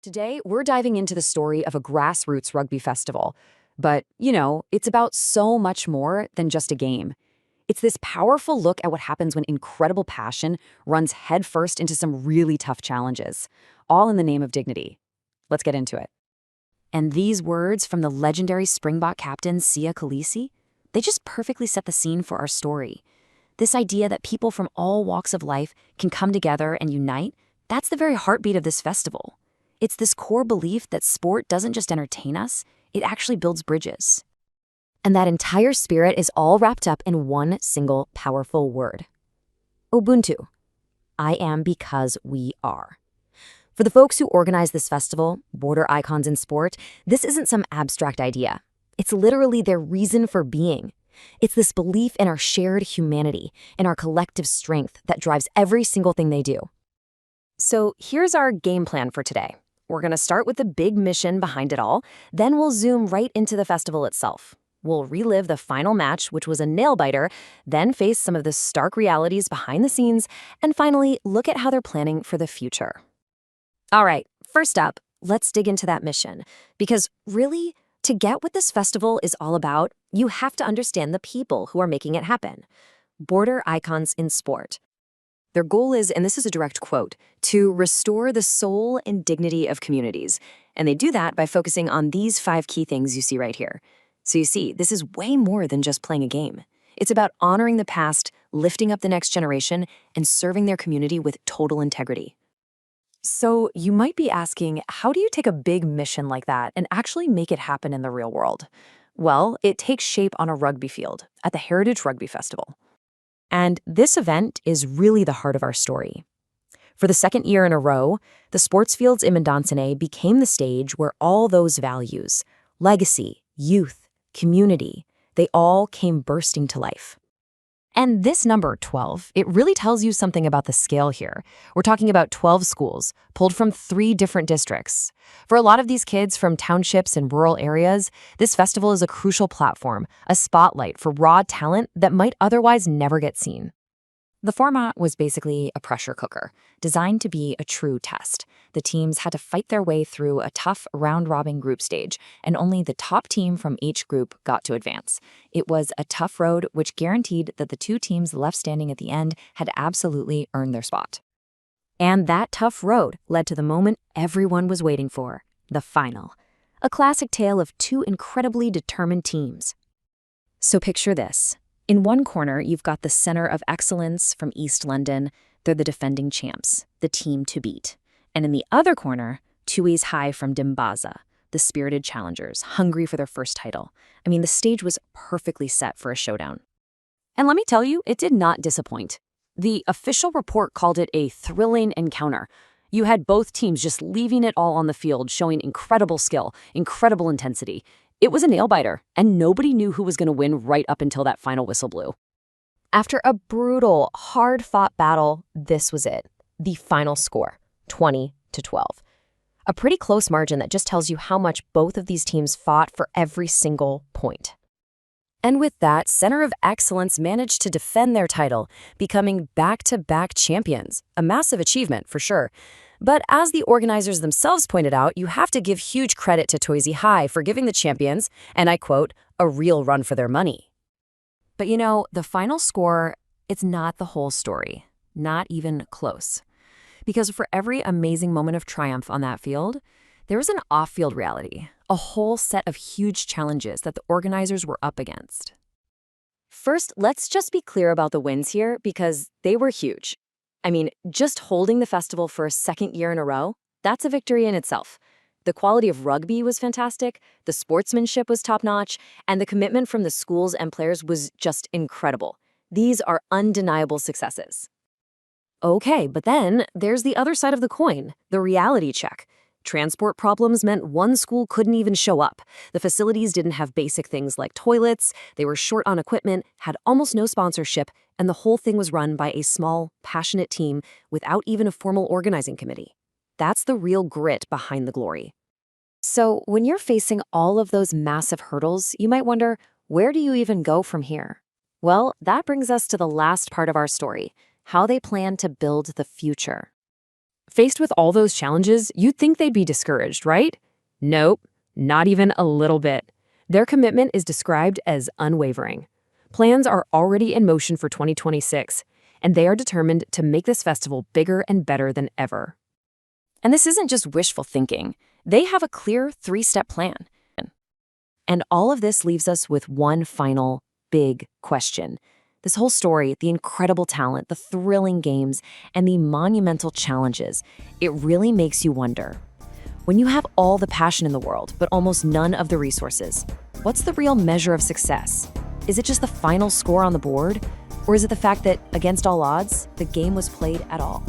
Today, we're diving into the story of a grassroots rugby festival. But, it's about so much more than just a game. It's this powerful look at what happens when incredible passion runs headfirst into some really tough challenges, all in the name of dignity. Let's get into it. And these words from the legendary Springbok captain Sia Khaleesi, they just perfectly set the scene for our story. This idea that people from all walks of life can come together and unite, that's the very heartbeat of this festival. It's this core belief that sport doesn't just entertain us, it actually builds bridges. And that entire spirit is all wrapped up in one single powerful word. Ubuntu. I am because we are. For the folks who organize this festival, Border Icons in Sport, this isn't some abstract idea. It's literally their reason for being. It's this belief in our shared humanity, in our collective strength that drives every single thing they do. So here's our game plan for today. We're going to start with the big mission behind it all, then we'll zoom right into the festival itself. We'll relive the final match, which was a nail-biter, then face some of the stark realities behind the scenes, and finally, look at how they're planning for the future. All right, first up, let's dig into that mission. Because really, to get what this festival is all about, you have to understand the people who are making it happen. Border Icons in Sport. Their goal is, and this is a direct quote, to restore the soul and dignity of communities. And they do that by focusing on these 5 key things you see right here. So you see, this is way more than just playing a game. It's about honoring the past, lifting up the next generation, and serving their community with total integrity. So you might be asking, how do you take a big mission like that and actually make it happen in the real world? Well, it takes shape on a rugby field at the Heritage Rugby Festival. And this event is really the heart of our story. For the second year in a row, the sports fields in Mandansane became the stage where all those values, legacy, youth, community, they all came bursting to life. And this number, 12, it really tells you something about the scale here. We're talking about 12 schools, pulled from 3 different districts. For a lot of these kids from townships and rural areas, this festival is a crucial platform, a spotlight for raw talent that might otherwise never get seen. The format was basically a pressure cooker, designed to be a true test. The teams had to fight their way through a tough round-robin group stage, and only the top team from each group got to advance. It was a tough road, which guaranteed that the 2 teams left standing at the end had absolutely earned their spot. And that tough road led to the moment everyone was waiting for, the final. A classic tale of 2 incredibly determined teams. So picture this. In one corner, you've got the Center of Excellence from East London. They're the defending champs, the team to beat. And in the other corner, Tui's High from Dimbaza, the spirited challengers, hungry for their first title. I mean, the stage was perfectly set for a showdown. And let me tell you, it did not disappoint. The official report called it a thrilling encounter. You had both teams just leaving it all on the field, showing incredible skill, incredible intensity. It was a nail-biter, and nobody knew who was going to win right up until that final whistle blew. After a brutal, hard-fought battle, this was it. The final score, 20-12. A pretty close margin that just tells you how much both of these teams fought for every single point. And with that, Center of Excellence managed to defend their title, becoming back-to-back champions. A massive achievement, for sure. But as the organizers themselves pointed out, you have to give huge credit to Tui's High for giving the champions, and I quote, a real run for their money. But the final score, it's not the whole story. Not even close. Because for every amazing moment of triumph on that field, there was an off-field reality, a whole set of huge challenges that the organizers were up against. First, let's just be clear about the wins here because they were huge. I mean, just holding the festival for a second year in a row, that's a victory in itself. The quality of rugby was fantastic, the sportsmanship was top-notch, and the commitment from the schools and players was just incredible. These are undeniable successes. Okay, but then there's the other side of the coin, the reality check. Transport problems meant one school couldn't even show up. The facilities didn't have basic things like toilets, they were short on equipment, had almost no sponsorship, and the whole thing was run by a small, passionate team without even a formal organizing committee. That's the real grit behind the glory. So when you're facing all of those massive hurdles, you might wonder, where do you even go from here? Well, that brings us to the last part of our story, how they plan to build the future. Faced with all those challenges, you'd think they'd be discouraged, right? Nope, not even a little bit. Their commitment is described as unwavering. Plans are already in motion for 2026, and they are determined to make this festival bigger and better than ever. And this isn't just wishful thinking. They have a clear 3-step plan. And all of this leaves us with one final big question. This whole story, the incredible talent, the thrilling games, and the monumental challenges, it really makes you wonder. When you have all the passion in the world, but almost none of the resources, what's the real measure of success? Is it just the final score on the board? Or is it the fact that, against all odds, the game was played at all?